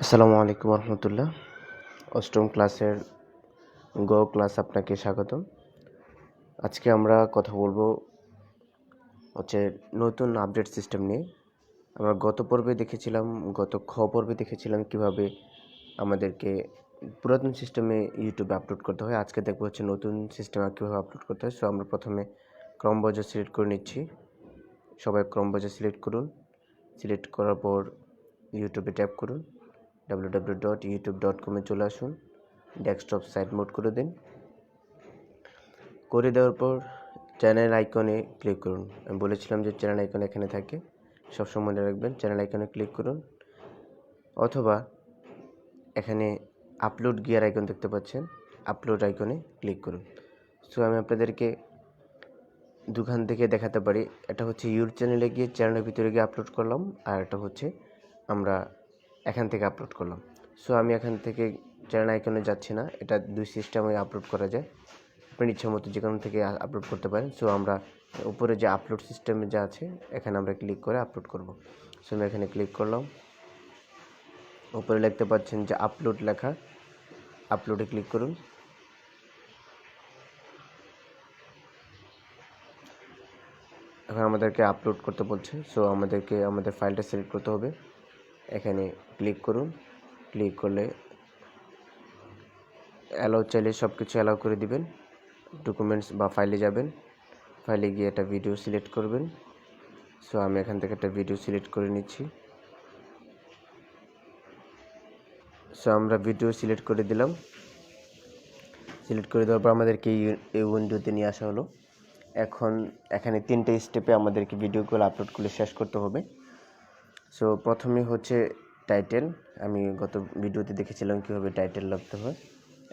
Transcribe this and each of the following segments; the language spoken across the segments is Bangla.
আসসালামু আলাইকুম রহমতুল্লাহ। অষ্টম ক্লাসের ক্লাস আপনাকে স্বাগতম। আজকে আমরা কথা বলবো নতুন আপডেট সিস্টেম নিয়ে। আমরা গত পর্বে দেখেছিলাম কিভাবে আমাদেরকে পুরাতন সিস্টেমে ইউটিউবে আপলোড করতে হয়। আজকে দেখবো নতুন সিস্টেমে কীভাবে আপলোড করতে হয়। সো আমরা প্রথমে ক্রম ব্রাউজার সিলেক্ট করে নিচ্ছি। সবাই ক্রম ব্রাউজার সিলেক্ট করুন। সিলেক্ট করার পর ইউটিউবে ট্যাপ করুন। www.youtube.com চলে আসুন। ডেস্কটপ সাইড মোড করে দিন। করে দেওয়ার পর চ্যানেল আইকনে ক্লিক করুন। আমি বলেছিলাম যে চ্যানেল আইকন এখানে থাকে, সবসময় মনে রাখবেন। চ্যানেল আইকনে ক্লিক করুন, অথবা এখানে আপলোড গিয়ার আইকন দেখতে পাচ্ছেন, আপলোড আইকনে ক্লিক করুন। সো আমি আপনাদেরকে দুখান থেকে দেখাতে পারি। এটা হচ্ছে ইউর চ্যানেলে গিয়ে চ্যানেলের ভিতরে গিয়ে আপলোড করলাম, আর এটা হচ্ছে আমরা এখান থেকে আপলোড করলাম। সো আমি এখান থেকে চ্যানেল আইকনে যাচ্ছি না, এটা দুই সিস্টেমে আপলোড করা যায়। আপনি ইচ্ছা মতো যে কোনো থেকে আপলোড করতে পারেন। সো আমরা উপরে যে আপলোড সিস্টেমে যা আছে এখানে আমরা ক্লিক করে আপলোড করব। সো আমি এখানে ক্লিক করলাম। উপরে দেখতে পাচ্ছেন যে আপলোড লেখা, আপলোডে ক্লিক করুন। এখন আমাদেরকে আপলোড করতে বলছে। সো আমাদেরকে আমাদের ফাইলটা সিলেক্ট করতে হবে। এখানে ক্লিক করুন। ক্লিক করলে অ্যালাউ চাইলে সব কিছু অ্যালাউ করে দিবেন। ডকুমেন্টস বা ফাইলে যাবেন, ফাইলে গিয়ে একটা ভিডিও সিলেক্ট করবেন। সো আমি এখান থেকে একটা ভিডিও সিলেক্ট করে নিচ্ছি। সো আমরা ভিডিও সিলেক্ট করে দিলাম। সিলেক্ট করে দেওয়ার পর আমাদেরকে এই উইন্ডোতে নিয়ে আসা হলো। এখন এখানে 3টে স্টেপে আমাদেরকে ভিডিওগুলো আপলোড করে শেষ করতে হবে। সো প্রথমে হচ্ছে টাইটেল। আমি গত ভিডিওতে দেখেছিলাম কীভাবে টাইটেল লিখতে হয়।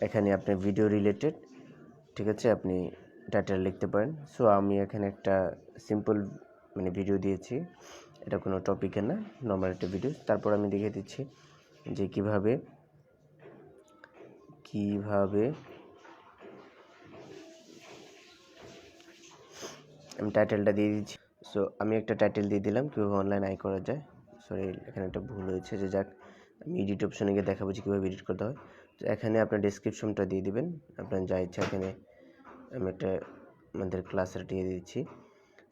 এখানে আপনার ভিডিও রিলেটেড, ঠিক আছে, আপনি টাইটেল লিখতে পারেন। সো আমি এখানে একটা সিম্পল ভিডিও দিয়েছি, এটা কোনো টপিকের না, নর্মাল একটা ভিডিও। তারপর আমি দেখিয়ে দিচ্ছি যে কিভাবে আমি টাইটেলটা দিয়ে দিচ্ছি। সো আমি একটা টাইটেল দিয়ে দিলাম কীভাবে অনলাইন আয় করা যায়। সরি, এখানে একটা ভুল হয়েছে, যে যাক, আমি এডিট অপশনে গিয়ে দেখাবো যে কীভাবে এডিট করতে হয়। তো এখানে আপনার ডেসক্রিপশনটা দিয়ে দিবেন, আপনার যা ইচ্ছা। এখানে আমি একটা আমাদের ক্লাসের দিয়ে দিচ্ছি,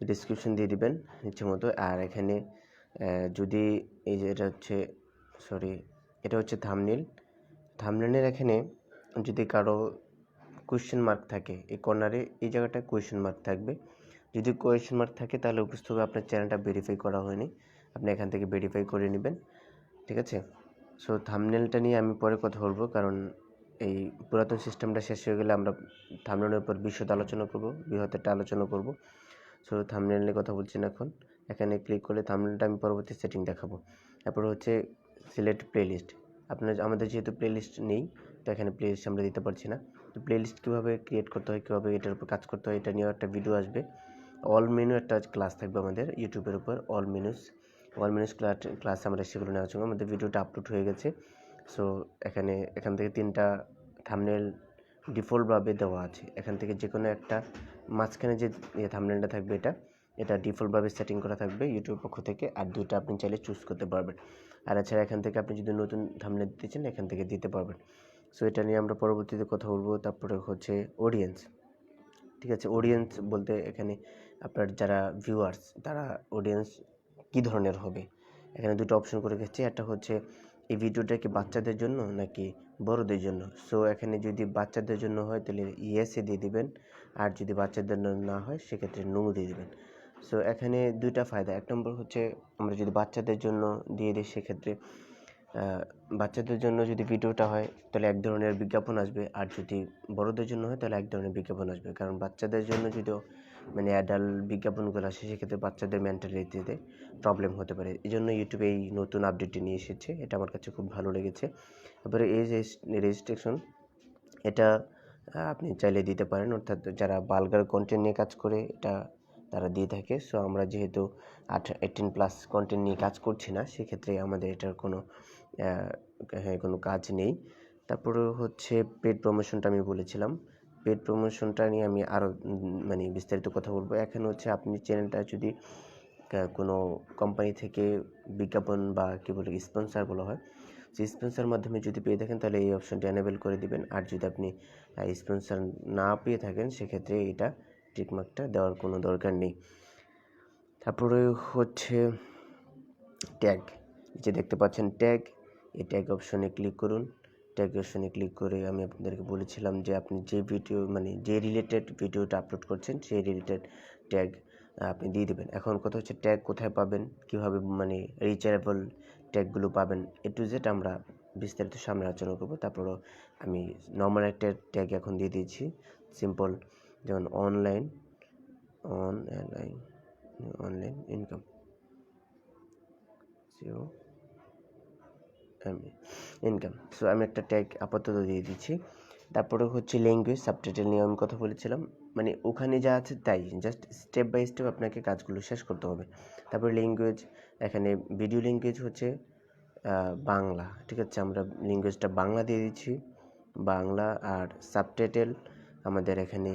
ডেসক্রিপশন দিয়ে দিবেন ইচ্ছে মতো। আর এখানে যদি এই যে এটা হচ্ছে থাম্বনেলের এখানে যদি কারো কোয়েশ্চেন মার্ক থাকে, এই কর্নারে এই জায়গাটায় কোয়েশ্চেন মার্ক থাকবে। যদি কোয়েশ্চেন মার্ক থাকে তাহলে বুঝতে হবে আপনার চ্যানেলটা ভেরিফাই করা হয়নি। আপনি এখান থেকে ভেরিফাই করে নেবেন, ঠিক আছে। সো থাম্বনেলটা নিয়ে আমি পরে কথা বলবো, কারণ এই পুরাতন সিস্টেমটা শেষ হয়ে গেলে আমরা থাম্বনেলের উপর বৃহৎ একটা আলোচনা করব। সো থাম্বনেল নিয়ে কথা বলছি না এখন। এখানে ক্লিক করলে থাম্বনেলটা আমি পরবর্তী সেটিং দেখাবো। তারপর হচ্ছে সিলেক্ট প্লেলিস্ট। আমাদের যেহেতু প্লেলিস্ট নেই, তো এখানে প্লেলিস্ট আমরা দিতে পারছি না। তো প্লেলিস্ট কীভাবে ক্রিয়েট করতে হয়, কীভাবে এটার উপর কাজ করতে হয়, এটা নিয়েও একটা ভিডিও আসবে। অল মেনু একটা ক্লাস থাকবে আমাদের ইউটিউবের উপর, অল মেনুস ক্লাস আমরা সেগুলো নেওয়ার জন্য আমাদের ভিডিওটা আপলোড হয়ে গেছে। সো এখান থেকে 3টা থাম্বনেল ডিফল্টভাবে দেওয়া আছে। এখান থেকে যে কোনো একটা মাঝখানে যে থাম্বনেলটা থাকবে এটা ডিফল্টভাবে সেটিং করা থাকবে ইউটিউব পক্ষ থেকে, আর 2টা আপনি চাইলে চুজ করতে পারবেন। আর এছাড়া এখান থেকে আপনি যদি নতুন থাম্বনেল দিতে চান এখান থেকে দিতে পারবেন। সো এটা নিয়ে আমরা পরবর্তীতে কথা বলবো। তারপরে হচ্ছে অডিয়েন্স, ঠিক আছে। অডিয়েন্স বলতে এখানে আপনার যারা ভিউয়ার্স, তারা অডিয়েন্স কী ধরনের হবে। এখানে 2টো অপশন করে রেখেছি। একটা হচ্ছে এই ভিডিওটা কি বাচ্চাদের জন্য নাকি বড়দের জন্য। সো এখানে যদি বাচ্চাদের জন্য হয় তাহলে ইয়েসে দিয়ে দিবেন, আর যদি বাচ্চাদের না হয় সেক্ষেত্রে নো দিয়ে দিবেন। সো এখানে 2টা ফায়দা। 1 নম্বর হচ্ছে আমরা যদি বাচ্চাদের জন্য দিয়ে দিই, সেক্ষেত্রে বাচ্চাদের জন্য যদি ভিডিওটা হয় তাহলে এক ধরনের বিজ্ঞাপন আসবে, আর যদি বড়দের জন্য হয় তাহলে এক ধরনের বিজ্ঞাপন আসবে। কারণ বাচ্চাদের জন্য যদিও অ্যাডাল্ট বিজ্ঞাপনগুলো আসে, সেক্ষেত্রে বাচ্চাদের মেন্টালিটিতে প্রবলেম হতে পারে। এই জন্য ইউটিউবে এই নতুন আপডেটটি নিয়ে এসেছে, এটা আমার কাছে খুব ভালো লেগেছে। তারপরে এই যে রেজিস্ট্রেশন, এটা আপনি চাইলে দিতে পারেন, অর্থাৎ যারা বালগার কন্টেন্ট নিয়ে কাজ করে এটা তারা দিয়ে থাকে। সো আমরা যেহেতু 18+ কন্টেন্ট নিয়ে কাজ করছি না, সেক্ষেত্রে আমাদের এটার কোনো কাজ নেই। তারপরে হচ্ছে পেড প্রমোশনটা আমি বলেছিলাম, পেড প্রমোশনটা নিয়ে আমি আরও বিস্তারিত কথা বলবো। এখানে হচ্ছে আপনি চ্যানেলটা যদি কোনো কোম্পানি থেকে বিজ্ঞাপন বা স্পন্সর বলা হয়, যে স্পন্সর মাধ্যমে যদি পেয়ে থাকেন তাহলে এই অপশনটি এনেবেল করে দিবেন, আর যদি আপনি স্পন্সর না পেয়ে থাকেন সেক্ষেত্রে এটা টিকমার্কটা দেওয়ার কোনো দরকার নেই। তারপরে হচ্ছে ট্যাগ, যে দেখতে পাচ্ছেন ট্যাগ, এই ট্যাগ অপশনে ক্লিক করুন। ট্যাগ অপশনে ক্লিক করে আমি আপনাদেরকে বলেছিলাম যে আপনি যে ভিডিও মানে যে রিলেটেড ভিডিওটা আপলোড করছেন সেই রিলেটেড ট্যাগ আপনি দিয়ে দেবেন। এখন কথা হচ্ছে ট্যাগ কোথায় পাবেন, কীভাবে মানে রিচারেবল ট্যাগগুলো পাবেন, এ টু জেড আমরা বিস্তারিত সামনে আলোচনা করবো। তারপরও আমি নর্মাল একটা ট্যাগ এখন দিয়ে দিয়েছি, সিম্পল, যেমন অনলাইন ইনকাম ইনকাম। সো আমি একটা ট্যাগ আপাতত দিয়ে দিচ্ছি। তারপরে হচ্ছে ল্যাঙ্গুয়েজ সাবটাইটেল নিয়ে আমি কথা বলেছিলাম, মানে ওখানে যা আছে তাই, জাস্ট স্টেপ বাই স্টেপ আপনাকে কাজগুলো শেষ করতে হবে। তারপরে ল্যাঙ্গুয়েজ, এখানে ভিডিও ল্যাঙ্গুয়েজ হচ্ছে বাংলা, ঠিক আছে, আমরা ল্যাঙ্গুয়েজটা বাংলা দিয়ে দিচ্ছি, বাংলা। আর সাবটাইটেল আমাদের এখানে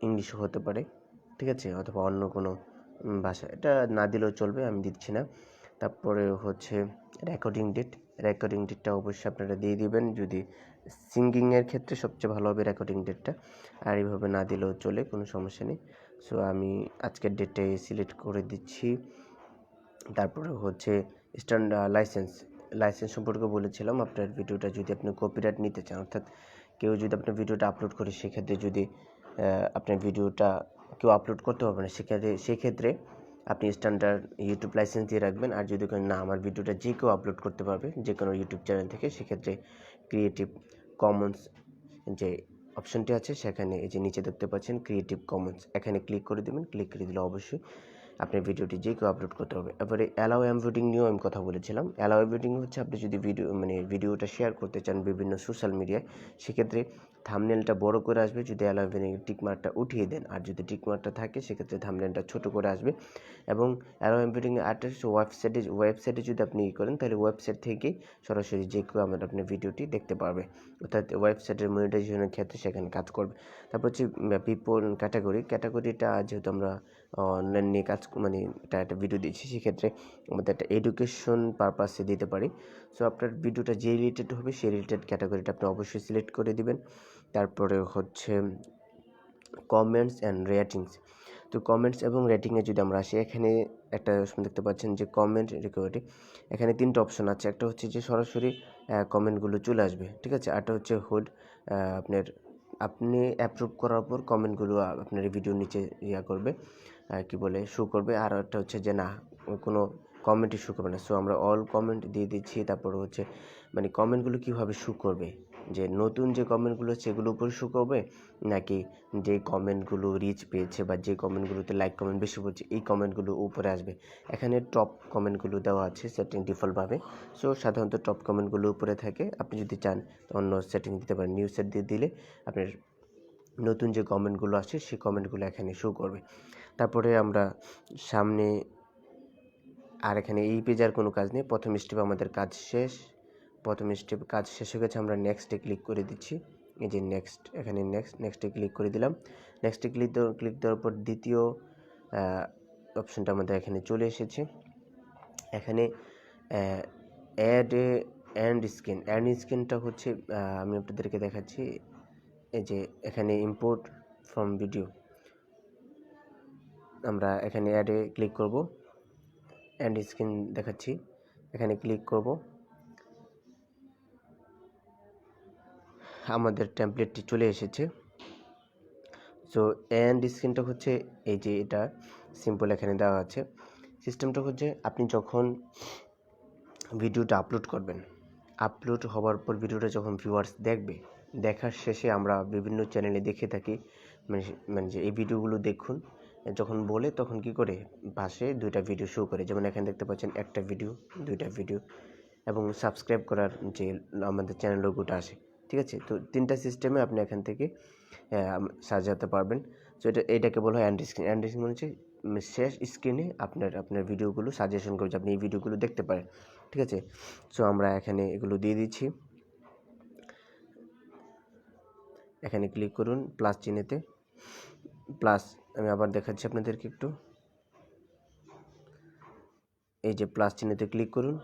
ইংলিশও হতে পারে, ঠিক আছে, অথবা অন্য কোনো ভাষা, এটা না দিলেও চলবে, আমি দিচ্ছি না। তারপরে হচ্ছে রেকর্ডিং ডেটটা অবশ্যই আপনারা দিয়ে দিবেন, যদি সিঙ্গিংয়ের ক্ষেত্রে সবচেয়ে ভালো হবে রেকর্ডিং ডেটটা, আর এইভাবে না দিলেও চলে, কোনো সমস্যা নেই। সো আমি আজকের ডেটটাই সিলেক্ট করে দিচ্ছি। তারপরে হচ্ছে লাইসেন্স সম্পর্কে বলেছিলাম, আপনার ভিডিওটা যদি আপনি কপিরাইট নিতে চান, অর্থাৎ কেউ যদি আপনার ভিডিওটা আপলোড করে, সেক্ষেত্রে যদি আপনার ভিডিওটা কেউ আপলোড করতে পারবে না, সেক্ষেত্রে আপনি স্ট্যান্ডার্ড ইউটিউব লাইসেন্স দিয়ে রাখবেন। আর যদি না, আমার ভিডিওটা যে কেউ আপলোড করতে পারবে যে কোনো ইউটিউব চ্যানেল থেকে, সেক্ষেত্রে ক্রিয়েটিভ কমন্স যে অপশনটি আছে সেখানে এই যে নিচে দেখতে পাচ্ছেন ক্রিয়েটিভ কমন্স, এখানে ক্লিক করে দেবেন। ক্লিক করে দিলে অবশ্যই আপনার ভিডিওটি যে কেউ আপলোড করতে হবে। এবারে অ্যালাউ এমভোটিং নিয়েও আমি কথা বলেছিলাম। অ্যালাউ এমভোটিং হচ্ছে আপনি যদি ভিডিওটা শেয়ার করতে চান বিভিন্ন সোশ্যাল মিডিয়ায়, সেক্ষেত্রে থাম্বনেলটা বড় করে আসবে যদি অ্যালাউ এমভোটিং টিকমার্কটা উঠিয়ে দেন, আর যদি টিকমার্কটা থাকে সেক্ষেত্রে থাম্বনেলটা ছোট করে আসবে। এবং অ্যালাউ এমভোটিং অ্যাড্রেস ওয়েবসাইটে যদি আপনি করেন, তাহলে ওয়েবসাইট থেকেই সরাসরি যে কেউ আপনার ভিডিওটি দেখতে পারবে, অর্থাৎ ওয়েবসাইটের মনিটাইজেশনের ক্ষেত্রে সেখানে কাজ করবে। তারপর হচ্ছে পিপল ক্যাটাগরিটা যেহেতু আমরা অনলাইন নিয়ে কাজ মানে এটা একটা ভিডিও দিচ্ছি, সেক্ষেত্রে আমাদের একটা এডুকেশন পারপাসে দিতে পারি। সো আপনার ভিডিওটা যে রিলেটেড হবে সেই রিলেটেড ক্যাটাগরিটা আপনি অবশ্যই সিলেক্ট করে দিবেন। তারপরে হচ্ছে কমেন্টস অ্যান্ড রেটিংস। তো কমেন্টস এবং রেটিংয়ে যদি আমরা আসি, এখানে একটা অপশন দেখতে পাচ্ছেন যে কমেন্ট রিকভারি, এখানে তিনটা অপশন আছে। একটা হচ্ছে যে সরাসরি কমেন্টগুলো চলে আসবে, ঠিক আছে, আরটা হচ্ছে আপনি অ্যাপ্রুভ করার পর কমেন্টগুলো আপনার ভিডিওর নিচে করবে, কি বলে, শো করবে। আর একটা হচ্ছে যে না, কোনো কমেন্টই শো করবে না। সো আমরা অল কমেন্ট দিয়ে দিচ্ছি। তারপর হচ্ছে মানে কমেন্টগুলো কীভাবে শো করবে, যে নতুন যে কমেন্টগুলো সেগুলো উপরে শো করবে, নাকি যে কমেন্টগুলো রিচ পেয়েছে বা যে কমেন্টগুলোতে লাইক কমেন্ট বেশি পড়ছে এই কমেন্টগুলো উপরে আসবে। এখানে টপ কমেন্টগুলো দেওয়া আছে সেটিং ডিফল্টভাবে। সো সাধারণত টপ কমেন্টগুলো উপরে থাকে, আপনি যদি চান অন্য সেটিং দিতে পারেন, নিউ সেট দিয়ে দিলে আপনার নতুন যে কমেন্টগুলো আসে সেই কমেন্টগুলো এখানে শো করবে। তারপরে আমরা সামনে, আর এখানে এই পেজে আর কোনো কাজ নেই, প্রথম স্টেপ আমাদের কাজ শেষ হয়ে গেছে। আমরা নেক্সটে ক্লিক করে দিচ্ছি, এই যে নেক্সট, এখানে নেক্সটে ক্লিক করে দিলাম। নেক্সটে ক্লিক দেওয়ার পর দ্বিতীয় অপশনটা আমাদের এখানে চলে এসেছে। এখানে অ্যাড স্ক্রিনটা হচ্ছে আমি আপনাদেরকে দেখাচ্ছি, এই যে এখানে ইম্পোর্ট ফ্রম ভিডিও, আমরা এখানে অ্যাডে ক্লিক করব, অ্যাড স্ক্রিন দেখাচ্ছি, এখানে ক্লিক করব। আমাদের টেমপ্লেটটি চলে এসেছে। সো অ্যান্ড স্ক্রিনটা হচ্ছে এই যে এটা সিম্পল এখানে দেওয়া আছে। সিস্টেমটা হচ্ছে আপনি যখন ভিডিওটা আপলোড করবেন, আপলোড হওয়ার পর ভিডিওটা যখন ভিউয়ার্স দেখবে, দেখার শেষে আমরা বিভিন্ন চ্যানেলে দেখে থাকি মানে যে এই ভিডিওগুলো দেখুন, যখন বলে তখন কি করে পাশে দুইটা ভিডিও শো করে, যেমন এখানে দেখতে পাচ্ছেন একটা ভিডিও, দুইটা ভিডিও, এবং সাবস্ক্রাইব করার যে আমাদের চ্যানেল লোগোটা আসে, ঠিক আছে। তো তিনটা সিস্টেমে আপনি এখান থেকে সাজাতে পারবেন। সো এটাকে বলা হয় অ্যান্ড স্ক্রিন হচ্ছে শেষ স্ক্রিনে আপনার ভিডিওগুলো সাজেশন করছে, আপনি এই ভিডিওগুলো দেখতে পারেন, ঠিক আছে। সো আমরা এখানে এগুলো দিয়ে দিচ্ছি, এখানে ক্লিক করুন প্লাস চিহ্নেতে, প্লাস আমি আবার দেখাচ্ছি আপনাদেরকে একটু, এই যে প্লাস চিহ্নেতে ক্লিক করুন,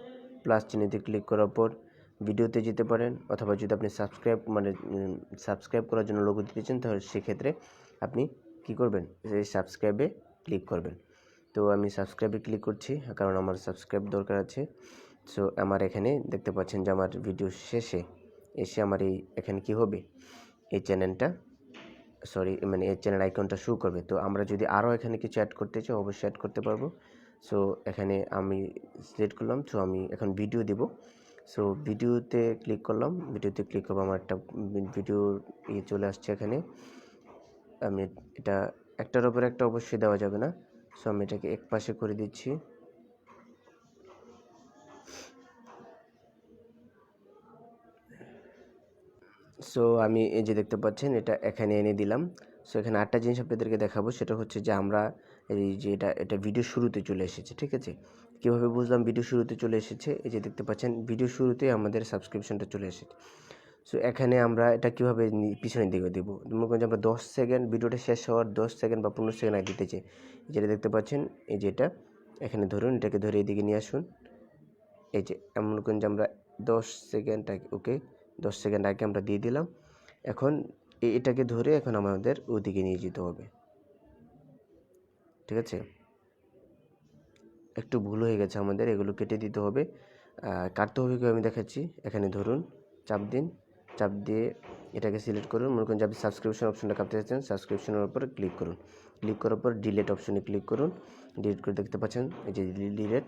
প্লাস চিহ্নতে ক্লিক করার পর ভিডিওতে যেতে পারেন, অথবা যদি আপনি সাবস্ক্রাইব করার জন্য লোগো দিতে চান তাহলে সেক্ষেত্রে আপনি কি করবেন, এই সাবস্ক্রাইবে ক্লিক করবেন। তো আমি সাবস্ক্রাইবে ক্লিক করছি কারণ আমার সাবস্ক্রাইব দরকার আছে। সো আমার এখানে দেখতে পাচ্ছেন যে আমার ভিডিও শেষে এসে আমার এখানে কি হবে, এই চ্যানেলটা এই চ্যানেল আইকনটা শো করবে। তো আমরা যদি আরও এখানে কিছু অ্যাড করতে চাই অবশ্যই অ্যাড করতে পারবো। সো এখানে আমি সিলেক্ট করলাম, সো আমি এখন ভিডিও দেব। সো ভিডিওতে ক্লিক করলাম, ভিডিওতে ক্লিক করবো, আমার একটা ভিডিও চলে আসছে এখানে। আমি এটা একটার উপর একটা অবশ্যই দেওয়া যাবে না, সো আমি এটাকে এক পাশে করে দিচ্ছি। সো আমি এই যে দেখতে পাচ্ছেন এটা এখানে এনে দিলাম। সো এখানে আরেকটা জিনিস আপনাদেরকে দেখাবো, সেটা হচ্ছে যে আমরা এই যে এটা ভিডিও শুরুতে চলে এসেছে, ঠিক আছে। কীভাবে বুঝলাম ভিডিও শুরুতে চলে এসেছে, এই যে দেখতে পাচ্ছেন ভিডিও শুরুতে আমাদের সাবস্ক্রিপশনটা চলে এসেছে। সো এখানে আমরা এটা কীভাবে পিছনের দিকে দেবো, মনে করেন যে আমরা 10 সেকেন্ড ভিডিওটা শেষ হওয়ার 10 সেকেন্ড বা 15 সেকেন্ড আগে দিতে চাই, যেটা দেখতে পাচ্ছেন এই যে এটা এখানে ধরুন, এটাকে ধরে এদিকে নিয়ে আসুন। এই যে মনে করেন যে আমরা 10 সেকেন্ড আগে, ওকে 10 সেকেন্ড আগে আমরা দিয়ে দিলাম। এখন এটাকে ধরে এখন আমাদের ওদিকে নিয়ে যেতে হবে, ঠিক আছে। একটু ভুল হয়ে গেছে আমাদের, এগুলো কেটে দিতে হবে। কাটতে হবে কি আমি দেখাচ্ছি। এখানে ধরুন, চাপ দিন, চাপ দিয়ে এটাকে সিলেক্ট করুন। মনে করেন যে আপনি সাবস্ক্রিপশন অপশনটা কাটতে চাচ্ছেন, সাবস্ক্রিপশনের উপর ক্লিক করুন। ক্লিক করার পর ডিলিট অপশনে ক্লিক করুন। ডিলিট করে দেখতে পাচ্ছেন এই যে ডিলিট,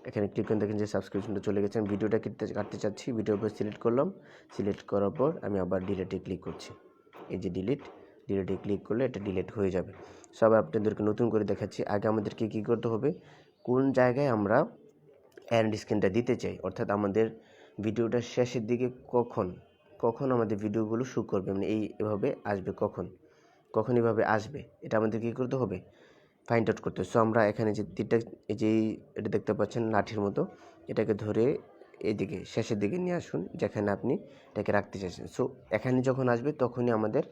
এখানে ক্লিক করে দেখেন যে সাবস্ক্রিপশনটা চলে গেছে। আমি ভিডিওটা কাটতে চাচ্ছি, ভিডিওর উপর সিলেক্ট করলাম। সিলেক্ট করার পর আমি আবার ডিলিটে ক্লিক করছি। এই যে ডিলিটে ক্লিক করলে এটা ডিলিট হয়ে যাবে। সব আপনাদেরকে নতুন করে দেখাচ্ছি। আগে আমাদেরকে কী করতে হবে, কোন জায়গায় আমরা এন্ড স্ক্রিনটা দিতে চাই, অর্থাৎ আমাদের ভিডিওটার শেষের দিকে কখন আমাদের ভিডিওগুলো শো করবে, মানে এভাবে আসবে, কখন এভাবে আসবে, এটা আমাদের কী করতে হবে, ফাইন্ড আউট করতে হবে। সো আমরা এখানে যে তীরটা, এই যে এটা দেখতে পাচ্ছেন লাঠির মতো, এটাকে ধরে এইদিকে শেষের দিকে নিয়ে আসুন যেখানে আপনি এটাকে রাখতে চাইছেন। সো এখানে যখন আসবে তখনই আমাদের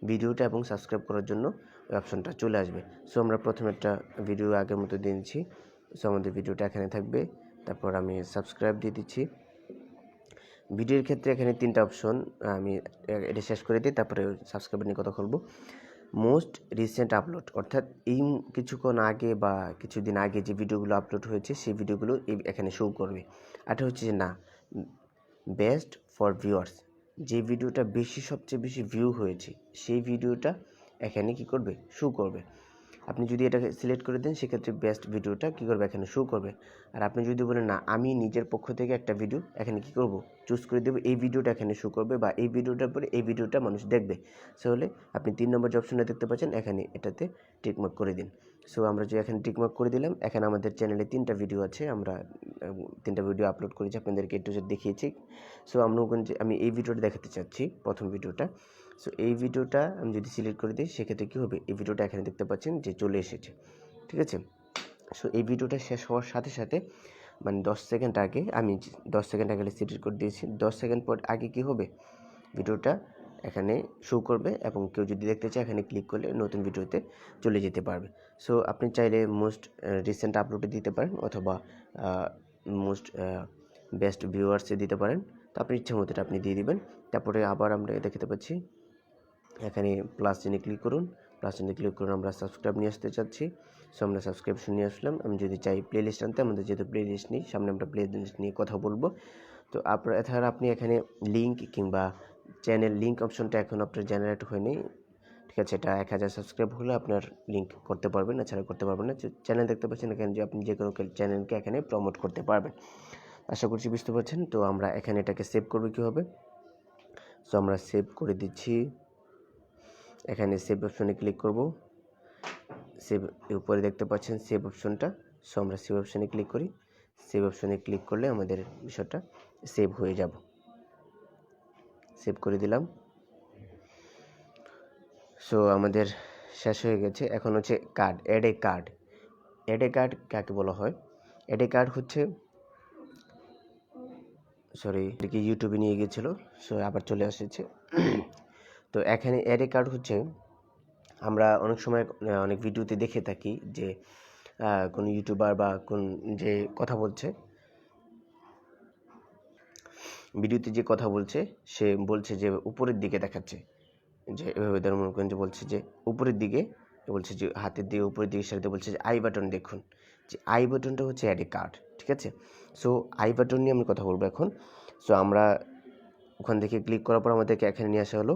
ভিডিওটা এবং সাবস্ক্রাইব করার জন্য ওই অপশনটা চলে আসবে। সো আমরা প্রথমে একটা ভিডিও আগের মতো দিয়ে দিচ্ছি। সো আমাদের ভিডিওটা এখানে থাকবে, তারপর আমি সাবস্ক্রাইব দিয়ে দিচ্ছি। ভিডিওর ক্ষেত্রে এখানে 3টা অপশন, আমি এটা শেষ করে দিই, তারপরে সাবস্ক্রাইব নিয়ে কথা বলবো। মোস্ট রিসেন্ট আপলোড, অর্থাৎ এই কিছুক্ষণ আগে বা কিছুদিন আগে যে ভিডিওগুলো আপলোড হয়েছে সেই ভিডিওগুলো এখানে শো করবে। এটা হচ্ছে যে না, বেস্ট ফর ভিউয়ার্স, যে ভিডিওটা সবচেয়ে বেশি ভিউ হয়েছে সেই ভিডিওটা এখানে কি করবে, শো করবে। আপনি যদি এটাকে সিলেক্ট করে দেন সেক্ষেত্রে বেস্ট ভিডিওটা কী করবে, এখানে শো করবে। আর আপনি যদি বলেন না, আমি নিজের পক্ষ থেকে একটা ভিডিও এখানে কী করব, চুজ করে দেবো, এই ভিডিওটা এখানে শো করবে বা এই ভিডিওটার পরে এই ভিডিওটা মানুষ দেখবে, তাহলে আপনি 3 নম্বর যে অপশনটা দেখতে পাচ্ছেন এখানে এটাতে টিকমার্ক করে দিন। সো আমরা যে এখানে টিকমার্ক করে দিলাম, এখানে আমাদের চ্যানেলে 3টা ভিডিও আছে, আমরা 3টা ভিডিও আপলোড করেছি, আপনাদেরকে একটু দেখিয়েছি। সো আমি এই ভিডিওটা দেখাতে চাচ্ছি, প্রথম ভিডিওটা। সো এই ভিডিওটা আমি যদি সিলেক্ট করে দিই সেক্ষেত্রে কী হবে, এই ভিডিওটা এখানে দেখতে পাচ্ছেন যে চলে এসেছে, ঠিক আছে। সো এই ভিডিওটা শেষ হওয়ার সাথে সাথে মানে 10 সেকেন্ড আগে, আমি 10 সেকেন্ড আগে সিলেক্ট করে দিয়েছি, 10 সেকেন্ড পর আগে কী হবে, ভিডিওটা এখানে শো করবে এবং কেউ যদি দেখতে চায় এখানে ক্লিক করলে নতুন ভিডিওতে চলে যেতে পারবে। সো আপনি চাইলে মোস্ট রিসেন্ট আপলোডে দিতে পারেন, অথবা মোস্ট বেস্ট ভিউয়ার্সে দিতে পারেন। তো আপনি ইচ্ছা মতো আপনি দিয়ে দিবেন। তারপরে আবার আমরা দেখতে পাচ্ছি এখানে প্লাস চিহ্নে ক্লিক করুন, প্লাস চিহ্নে ক্লিক করুন, আমরা সাবস্ক্রাইব নিয়ে আসতে চাচ্ছি। সো আমরা সাবস্ক্রিপশন নিয়ে আসলাম। আমি যদি চাই প্লে লিস্ট আনতে, আমাদের যেহেতু প্লে লিস্ট নেই, সামনে আমরা প্লে লিস্ট নিয়ে কথা বলবো। তো এছাড়া আপনি এখানে লিঙ্ক কিংবা চ্যানেল লিঙ্ক অপশনটা এখন আপনার জেনারেট হয়নি, ঠিক আছে। এটা 1000 সাবস্ক্রাইব হলে আপনার লিঙ্ক করতে পারবেন, এছাড়া করতে পারবেন না। চ্যানেল দেখতে পাচ্ছেন এখানে যে আপনি যে কোনো চ্যানেলকে এখানে প্রমোট করতে পারবেন। আশা করছি বুঝতে পারছেন। তো আমরা এখানে এটাকে সেভ করবো কীভাবে, সো আমরা সেভ করে দিচ্ছি। এখানে সেভ অপশনে ক্লিক করব, সেভ উপরে দেখতে পাচ্ছেন সেভ অপশনটা। সো আমরা সেভ অপশনে ক্লিক করি। সেভ অপশনে ক্লিক করলে আমাদের বিষয়টা সেভ হয়ে যাব। সেভ করে দিলাম। সো আমাদের শেষ হয়ে গেছে। এখন হচ্ছে card, add a card. Add a card কাকে বলা হয়, অ্যাড এ কার্ড হচ্ছে, সরি এটাকে ইউটিউবে নিয়ে গিয়েছিল, সো আবার চলে এসেছে। তো এখানে অ্যাড এ কার্ড হচ্ছে, আমরা অনেক সময় অনেক ভিডিওতে দেখে থাকি যে কোন ইউটিউবার বা কোন যে কথা বলছে ভিডিওতে যে কথা বলছে সে বলছে যে উপরের দিকে দেখাচ্ছে, যে এভাবে ধরে মনে করেন যে বলছে যে উপরের দিকে, বলছে যে হাতের দিকে উপরের দিকে সারিতে বলছে যে আই বাটন দেখুন, যে আই বাটনটা হচ্ছে অ্যাড এ কার্ড, ঠিক আছে। সো আই বাটন নিয়ে আমি কথা বলবো এখন। সো আমরা ওখান থেকে ক্লিক করার পর আমাদেরকে এখানে নিয়ে আসা হলো।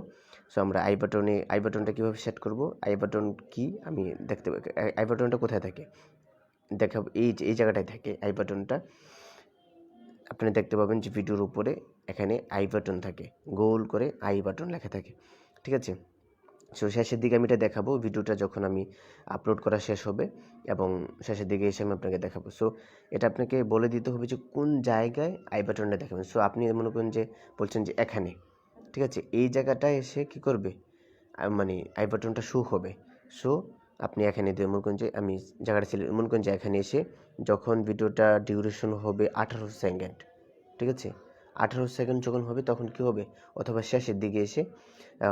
সো আমরা আই বাটনটা কীভাবে সেট করব, আই বাটন কি আমি দেখতে পাই, আই বাটনটা কোথায় থাকে দেখাবো, এই জায়গাটায় থাকে আই বাটনটা। আপনি দেখতে পাবেন যে ভিডিওর উপরে এখানে আই বাটন থাকে, গোল করে আই বাটন লেখা থাকে, ঠিক আছে। সো শেষের দিকে আমি এটা দেখাবো, ভিডিওটা যখন আমি আপলোড করা শেষ হবে এবং শেষের দিকে এসে আমি আপনাকে দেখাবো। সো এটা আপনাকে বলে দিতে হবে যে কোন জায়গায় আই বাটনটা দেখাবেন। সো আপনি মনে করেন যে বলছেন যে এখানে, ঠিক আছে, এই জায়গাটায় এসে কি করবে, মানে আই বাটনটা শো হবে। সো আপনি এখানে দিয়ে মনে করেন যে আমি জায়গাটা মনে করেন যে এখানে এসে যখন ভিডিওটা ডিউরেশন হবে 18 সেকেন্ড, ঠিক আছে, 18 সেকেন্ড যখন হবে তখন কি হবে, অথবা শেষের দিকে এসে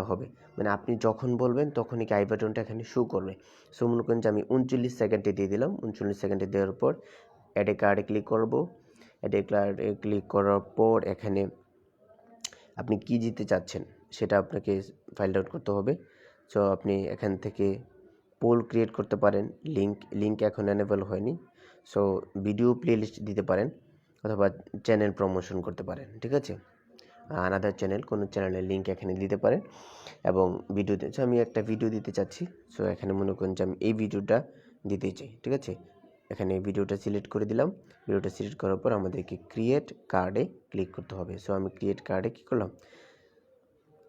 হবে, মানে আপনি যখন বলবেন তখনই কি আই বাটনটা এখানে শো করবে। সো মনে করেন যে আমি 39 সেকেন্ডে দিয়ে দিলাম, 39 সেকেন্ডে দেওয়ার পর অ্যাড এ কার্ডে ক্লিক করব। অ্যাড এ কার্ডে ক্লিক করার পর এখানে আপনি কি দিতে চাচ্ছেন সেটা আপনাকে ফাইল আউট করতে হবে। সো আপনি এখান থেকে পোল ক্রিয়েট করতে পারেন, লিঙ্ক এখন এনেবল হয়নি। সো ভিডিও প্লেলিস্ট দিতে পারেন অথবা চ্যানেল প্রমোশন করতে পারেন, ঠিক আছে, আনাদার চ্যানেল, কোনো চ্যানেলের লিঙ্ক এখানে দিতে পারেন এবং ভিডিওতে আমি একটা ভিডিও দিতে চাচ্ছি। সো এখানে মনে করেন যে আমি এই ভিডিওটা দিতে চাই, ঠিক আছে, এখানে ভিডিওটা সিলেক্ট করে দিলাম। ভিডিওটা সিলেক্ট করার পর আমাদেরকে ক্রিয়েট কার্ডে ক্লিক করতে হবে। সো আমি ক্রিয়েট কার্ডে কী করলাম,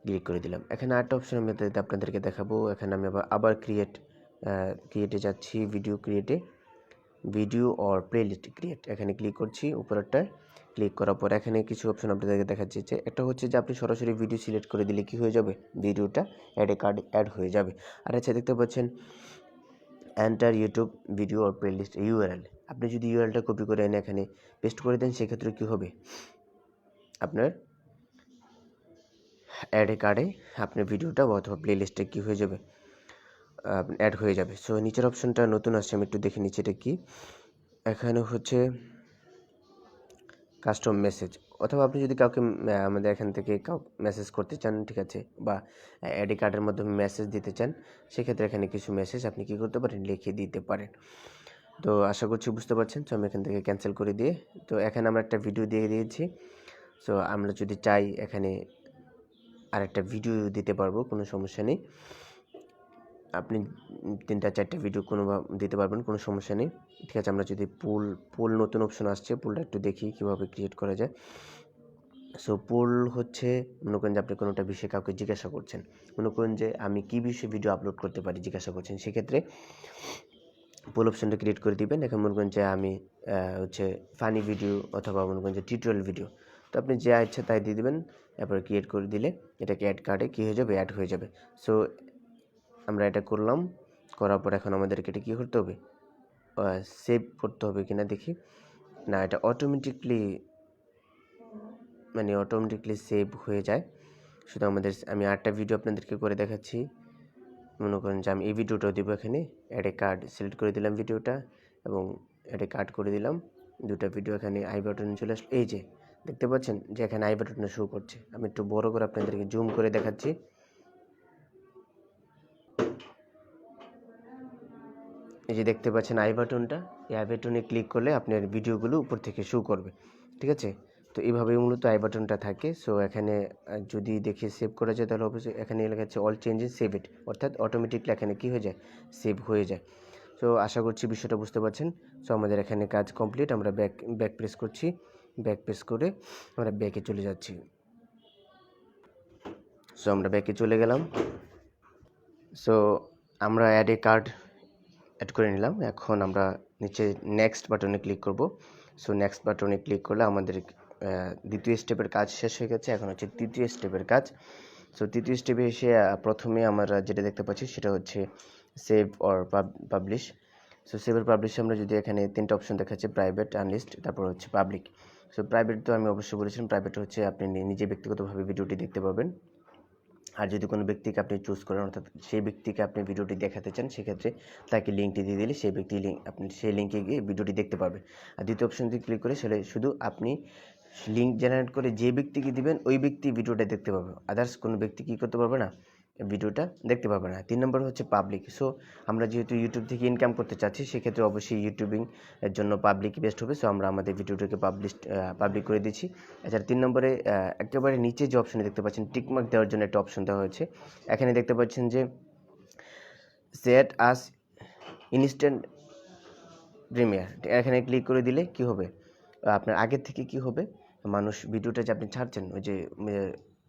ক্লিক করে দিলাম। এখানে আরেকটা অপশন আমি আপনাদেরকে দেখাবো। এখানে আমি আবার ক্রিয়েটে যাচ্ছি, ভিডিও অর প্লেলিস্ট ক্রিয়েট, এখানে ক্লিক করছি। উপরেরটায় ক্লিক করার পর এখানে কিছু অপশন আপনাদেরকে দেখাচ্ছি, যে একটা হচ্ছে যে আপনি সরাসরি ভিডিও সিলেক্ট করে দিলে কি হয়ে যাবে, ভিডিওটা কার্ড অ্যাড হয়ে যাবে। আর আচ্ছা দেখতে পাচ্ছেন enter YouTube video or playlist URL, আপনি যদি ইউআরএলটা কপি করে এনে এখানে পেস্ট করে দেন সেক্ষেত্রে কী হবে, আপনার অ্যাড কার্ডে আপনার ভিডিওটা অথবা প্লেলিস্টে কী হয়ে যাবে, অ্যাড হয়ে যাবে। সো নিচের অপশনটা নতুন আসছে, আমি একটু দেখে নিচ্ছি এটা কি। এখানে হচ্ছে কাস্টম মেসেজ, অথবা আপনি যদি কাউকে আমাদের এখান থেকে মেসেজ করতে চান, ঠিক আছে, বা অ্যাডি কার্ডের মাধ্যমে মেসেজ দিতে চান, সেক্ষেত্রে এখানে কিছু মেসেজ আপনি কী করতে পারেন, লিখে দিতে পারেন। তো আশা করছি বুঝতে পারছেন। সো আমি এখান থেকে ক্যান্সেল করে দিয়ে, তো এখানে আমরা একটা ভিডিও দিয়ে দিয়েছি। সো আমরা যদি চাই এখানে আরেকটা ভিডিও দিতে পারবো, কোনো সমস্যা নেই। আপনি 3-4টা ভিডিও দিতে পারবেন, কোনো সমস্যা নেই, ঠিক আছে। আমরা যদি পোল নতুন অপশন আসছে, পোলটা একটু দেখি কীভাবে ক্রিয়েট করা যায়। সো পোল হচ্ছে মনে করেন যে আপনি কোনোটা বিষয়ে কাউকে জিজ্ঞাসা করছেন, মনে করেন যে আমি কী বিষয়ে ভিডিও আপলোড করতে পারি জিজ্ঞাসা করছেন, সেক্ষেত্রে পোল অপশনটা ক্রিয়েট করে দিবেন। এখন মনে করেন যে আমি হচ্ছে ফানি ভিডিও অথবা মনে করেন যে টিউটোরিয়াল ভিডিও, তো আপনি যা ইচ্ছা তাই দিয়ে দেবেন। এরপর ক্রিয়েট করে দিলে এটাকে অ্যাড কার্ডে কী হয়ে যাবে, অ্যাড হয়ে যাবে। সো আমরা এটা করলাম, করার পর এখন আমাদেরকে এটা কী করতে হবে, সেভ করতে হবে কিনা দেখি। না, এটা অটোমেটিকলি সেভ হয়ে যায়। শুধু আমি আরেকটা ভিডিও আপনাদেরকে করে দেখাচ্ছি। মনে করেন যে আমি এই ভিডিওটাও দেবো, এখানে অ্যাড কার্ড সিলেক্ট করে দিলাম ভিডিওটা এবং অ্যাড কার্ড করে দিলাম। দুটা ভিডিও এখানে আই বাটনে চলে আসলো। এই যে দেখতে পাচ্ছেন যে এখানে আই বাটনটা শো করছে। আমি একটু বড় করে আপনাদেরকে জুম করে দেখাচ্ছি। এই যে দেখতে পাচ্ছেন আই বাটনটা, এই আই বাটনে ক্লিক করলে আপনার ভিডিওগুলো উপর থেকে শো করবে, ঠিক আছে। তো এইভাবেই মূলত আই বাটনটা থাকে। সো এখানে যদি দেখি সেভ করা যায়, তাহলে অবশ্যই এখানে লেখা আছে অল চেঞ্জেস সেভ ইট, অর্থাৎ অটোমেটিকলি এখানে কী হয়ে যায়, সেভ হয়ে যায়। সো আশা করছি বিষয়টা বুঝতে পারছেন। সো আমাদের এখানে কাজ কমপ্লিট। আমরা ব্যাক প্রেস করছি, ব্যাক প্রেস করে আমরা ব্যাকে চলে যাচ্ছি। সো আমরা ব্যাকে চলে গেলাম। সো আমরা অ্যাড কার্ড অ্যাড করে নিলাম। এখন আমরা নিচে নেক্সট বাটনে ক্লিক করব। সো নেক্সট বাটনে ক্লিক করলে আমাদের দ্বিতীয় স্টেপের কাজ শেষ হয়ে গেছে। এখন হচ্ছে তৃতীয় স্টেপের কাজ। সো তৃতীয় স্টেপে এসে প্রথমে আমরা যেটা দেখতে পাচ্ছি সেটা হচ্ছে সেভ অর পাবলিশ। সো সেভের পাবলিশে আমরা যদি এখানে 3টা অপশন দেখাচ্ছে, প্রাইভেট, আনলিস্ট, তারপর হচ্ছে পাবলিক। সো প্রাইভেট তো আমি অবশ্যই বলেছিলাম, প্রাইভেট হচ্ছে আপনি নিজে ব্যক্তিগতভাবে ভিডিওটি দেখতে পাবেন। আর যদি কোনো ব্যক্তিকে আপনি চুজ করেন, অর্থাৎ সেই ব্যক্তিকে আপনি ভিডিওটি দেখাতে চান, সেক্ষেত্রে তাকে লিঙ্কটি দিয়ে দিলে সেই ব্যক্তি আপনি সেই লিঙ্কে গিয়ে ভিডিওটি দেখতে পারবেন। আর দ্বিতীয় অপশন দিয়ে ক্লিক করে সেটা শুধু আপনি লিঙ্ক জেনারেট করে যে ব্যক্তিকে দিবেন ওই ব্যক্তি ভিডিওটা দেখতে পাবে, আদার্স কোনো ব্যক্তি কী করতে পারবে না, ভিডিওটা দেখতে পাবে না। 3 নম্বর হচ্ছে পাবলিক। সো আমরা যেহেতু ইউটিউব থেকে ইনকাম করতে চাচ্ছি, সেক্ষেত্রে অবশ্যই ইউটিউবিং এর জন্য পাবলিক বেস্ট হবে। সো আমরা আমাদের ভিডিওটাকে পাবলিক করে দিচ্ছি। এছাড়া 3 নম্বরে একেবারে নিচে যে অপশনে দেখতে পাচ্ছেন টিকমার্ক দেওয়ার জন্য একটা অপশন দেওয়া হয়েছে। এখানে দেখতে পাচ্ছেন যে সেট আস ইনস্ট্যান্ট প্রিমিয়ার, এখানে ক্লিক করে দিলে কি হবে, আপনার আগের থেকে কি হবে, মানুষ ভিডিওটা যে আপনি ছাড়ছেন ওই যে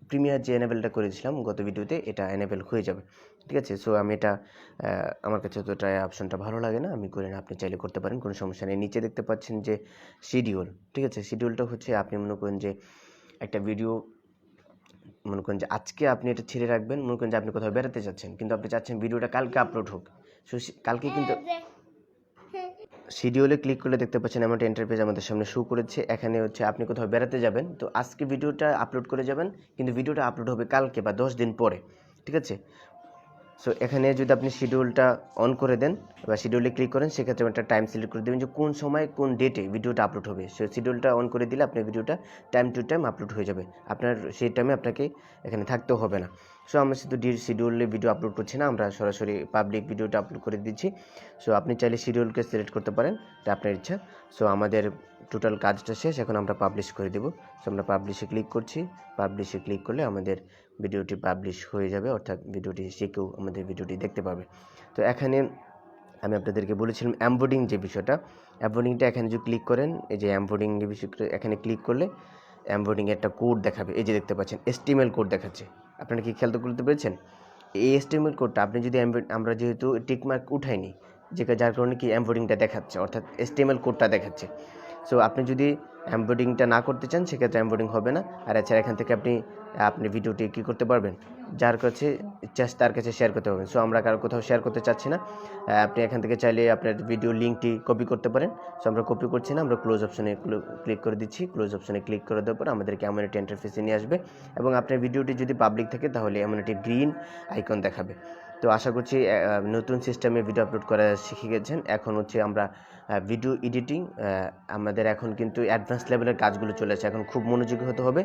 প্রিমিয়ার যে এনেবেলটা করেছিলাম গত ভিডিওতে, এটা এনেবেল হয়ে যাবে। ঠিক আছে, সো আমি এটা আমার কাছে তো ট্রাই অপশনটা ভালো লাগে না, আমি করি না, আপনি চাইলে করতে পারেন, কোনো সমস্যা নেই। নিচে দেখতে পাচ্ছেন যে শিডিউল, ঠিক আছে, শিডিউলটা হচ্ছে আপনি মনে করেন যে একটা ভিডিও, মনে করেন যে আজকে আপনি এটা ছেড়ে রাখবেন, মনে করেন যে আপনি কোথাও বেড়াতে যাচ্ছেন, কিন্তু আপনি চাচ্ছেন ভিডিওটা কালকে আপলোড হোক। সো কালকে কিন্তু শিডিউলে ক্লিক করলে দেখতে পাচ্ছেন এমন একটা ইন্টারফেস আমাদের সামনে শো করেছে। এখানে হচ্ছে আপনি কোথাও বেড়াতে যাবেন, তো আজকে ভিডিওটা আপলোড করে যাবেন, কিন্তু ভিডিওটা আপলোড হবে কালকে বা 10 দিন পরে। ঠিক আছে, সো এখানে যদি আপনি শিডিউলটা অন করে দেন বা শিডিউলে ক্লিক করেন, সেক্ষেত্রে একটা টাইম সিলেক্ট করে দেবেন যে কোন সময় কোন ডেটে ভিডিওটা আপলোড হবে। সো শিডিউলটা অন করে দিলে আপনার ভিডিওটা টাইম টু টাইম আপলোড হয়ে যাবে, আপনার সেই টাইমে আপনাকে এখানে থাকতেও হবে না। সো আমরা শুধু শিডিউলে ভিডিও আপলোড করছি না, আমরা সরাসরি পাবলিক ভিডিওটা আপলোড করে দিচ্ছি। সো আপনি চাইলে শিডিউলকে সিলেক্ট করতে পারেন, এটা আপনার ইচ্ছা। সো আমাদের টোটাল কাজটা শেষ, এখন আমরা পাবলিশ করে দেব। সো আমরা পাবলিশে ক্লিক করছি, পাবলিশে ক্লিক করলে আমাদের ভিডিওটি পাবলিশ হয়ে যাবে, অর্থাৎ ভিডিওটি যে কেউ আমাদের ভিডিওটি দেখতে পাবে। তো এখানে আমি আপনাদেরকে বলেছিলাম এমবোর্ডিং যে বিষয়টা, এমবোর্ডিংটা এখানে যদি ক্লিক করেন, এই যে এমবোর্ডিং যে বিষয়টা এখানে ক্লিক করলে এমবোর্ডিং একটা কোড দেখাবে, এই যে দেখতে পাচ্ছেন HTML কোড দেখাচ্ছে। আপনারা কি খেয়াল করতে পেরেছেন? এই HTML কোডটা আপনি যদি আমরা যেহেতু টিকমার্ক উঠাইনি, যার কারণে কি এমবোর্ডিংটা দেখাচ্ছে, অর্থাৎ HTML কোডটা দেখাচ্ছে। সো আপনি যদি এমবোর্ডিংটা না করতে চান, সেক্ষেত্রে এমবোর্ডিং হবে না। আর এছাড়া এখান থেকে আপনি ভিডিওটি কী করতে পারবেন, যার কাছে ইচ্ছা তার কাছে শেয়ার করতে পারবেন। সো আমরা কারো কোথাও শেয়ার করতে চাচ্ছি না, আপনি এখান থেকে চাইলে আপনার ভিডিও লিঙ্কটি কপি করতে পারেন। সো আমরা কপি করছি না, আমরা ক্লোজ অপশনে ক্লিক করে দিচ্ছি। ক্লোজ অপশনে ক্লিক করে দেওয়ার পর আমাদেরকে এমন একটি ইন্টারফেসে নিয়ে আসবে, এবং আপনার ভিডিওটি যদি পাবলিক থাকে তাহলে এমন একটি গ্রিন আইকন দেখাবে। তো আশা করছি নতুন সিস্টেমে ভিডিও আপলোড করা শিখে গেছেন। এখন হচ্ছে আমরা ভিডিও এডিটিং, আমাদের এখন কিন্তু অ্যাডভান্স লেভেলের কাজগুলো চলে আসে, এখন খুব মনোযোগী হতে হবে,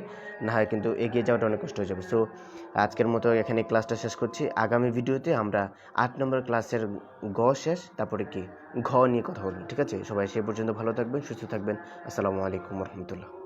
না হয় কিন্তু এগিয়ে যাওয়াটা অনেক কষ্ট হয়ে যাবে। সো আজকের মতো এখানে ক্লাসটা শেষ করছি। আগামী ভিডিওতে আমরা 8 নম্বর ক্লাসের শেষ, তারপরে কি ঘ নিয়ে কথা বলবো। ঠিক আছে, সবাই সে পর্যন্ত ভালো থাকবেন, সুস্থ থাকবেন। আসসালামু আলাইকুম রহমতুল্লাহ।